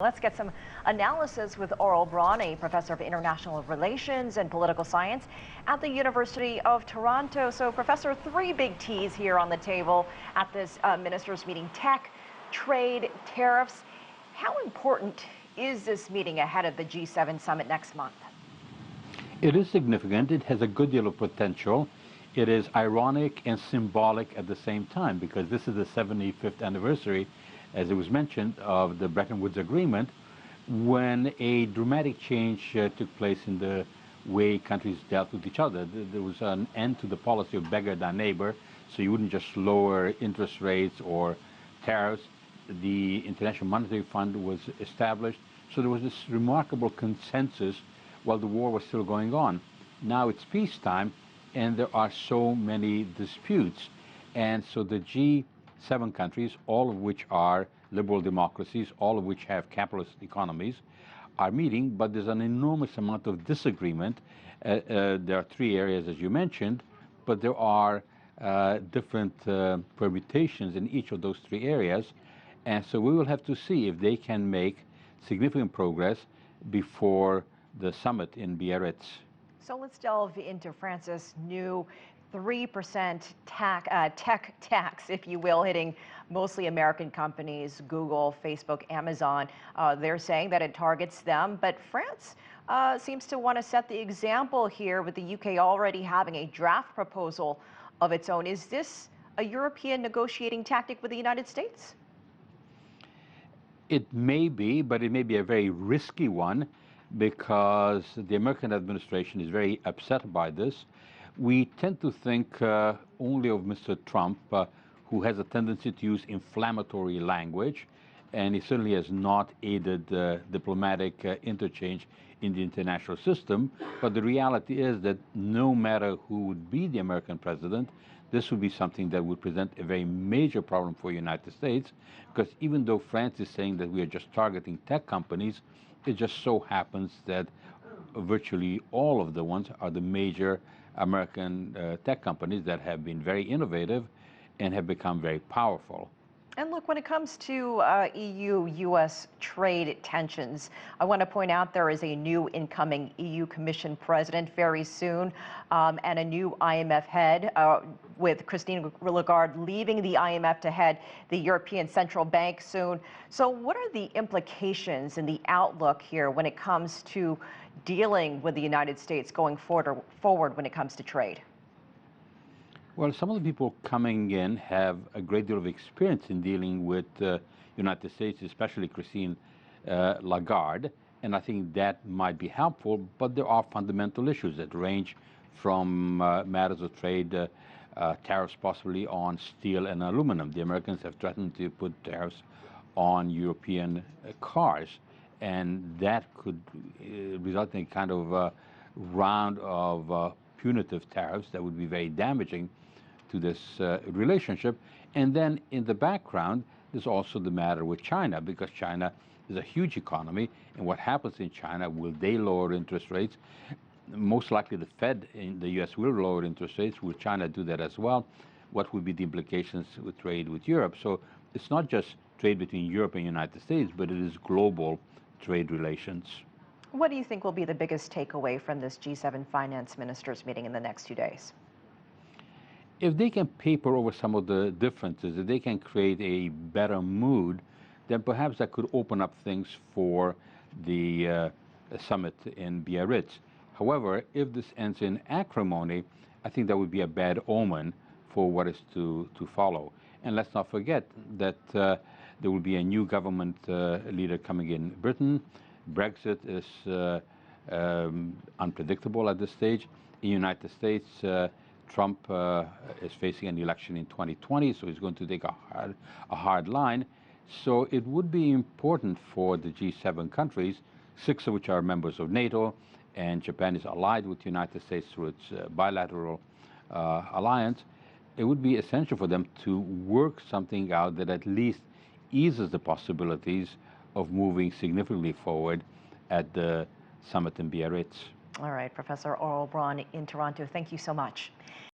Let's get some analysis with Aurel Braun, a professor of international relations and political science at the University of Toronto. So, Professor, three big T's here on the table at this ministers' meeting: tech, trade, tariffs. How important is this meeting ahead of the G7 summit next month? It is significant. It has a good deal of potential. It is ironic and symbolic at the same time because this is the 75th anniversary, as it was mentioned, of the Bretton Woods Agreement, when a dramatic change took place in the way countries dealt with each other. There was an end to the policy of beggar thy neighbor, so you wouldn't just lower interest rates or tariffs. The International Monetary Fund was established, so there was this remarkable consensus while the war was still going on. Now it's peacetime, and there are so many disputes, and so the G7 countries, all of which are liberal democracies, all of which have capitalist economies, are meeting, but there's an enormous amount of disagreement. There are three areas, as you mentioned, but there are different permutations in each of those three areas, and so we will have to see if they can make significant progress before the summit in Biarritz. So let's delve into France's new 3% tech tax, if you will, hitting mostly American companies: Google, Facebook, Amazon. They're saying that it targets them, but France seems to want to set the example here, with the UK already having a draft proposal of its own. Is this a European negotiating tactic with the United States? It may be, but it may be a very risky one, because the American administration is very upset by this. We tend to think only of Mr. Trump, who has a tendency to use inflammatory language, and he certainly has not aided diplomatic interchange in the international system. But the reality is that no matter who would be the American president, this would be something that would present a very major problem for the United States, because even though France is saying that we are just targeting tech companies, it just so happens that virtually all of the ones are the major American tech companies that have been very innovative and have become very powerful. And look, when it comes to EU-US trade tensions, I want to point out there is a new incoming EU Commission president very soon, and a new IMF head, with Christine Lagarde leaving the IMF to head the European Central Bank soon. So what are the implications and the outlook here when it comes to dealing with the United States going forward when it comes to trade? Well, some of the people coming in have a great deal of experience in dealing with the United States, especially Christine Lagarde, and I think that might be helpful, but there are fundamental issues that range from matters of trade, tariffs possibly on steel and aluminum. The Americans have threatened to put tariffs on European cars, and that could result in a kind of round of punitive tariffs that would be very damaging to this relationship. And then in the background, there's also the matter with China, because China is a huge economy, and what happens in China, will they lower interest rates? Most likely the Fed in the US will lower interest rates. Will China do that as well? What would be the implications with trade with Europe? So it's not just trade between Europe and the United States, but it is global trade relations. What do you think will be the biggest takeaway from this G7 finance ministers meeting in the next 2 days? If they can paper over some of the differences, if they can create a better mood, then perhaps that could open up things for the summit in Biarritz. However, if this ends in acrimony, I think that would be a bad omen for what is to follow. And let's not forget that there will be a new government leader coming in Britain. Brexit is unpredictable at this stage. In the United States, Trump is facing an election in 2020, so he's going to take a hard line. So it would be important for the G7 countries, 6 of which are members of NATO, and Japan is allied with the United States through its bilateral alliance. It would be essential for them to work something out that at least eases the possibilities of moving significantly forward at the summit in Biarritz. All right, Professor Aurel Braun in Toronto, thank you so much.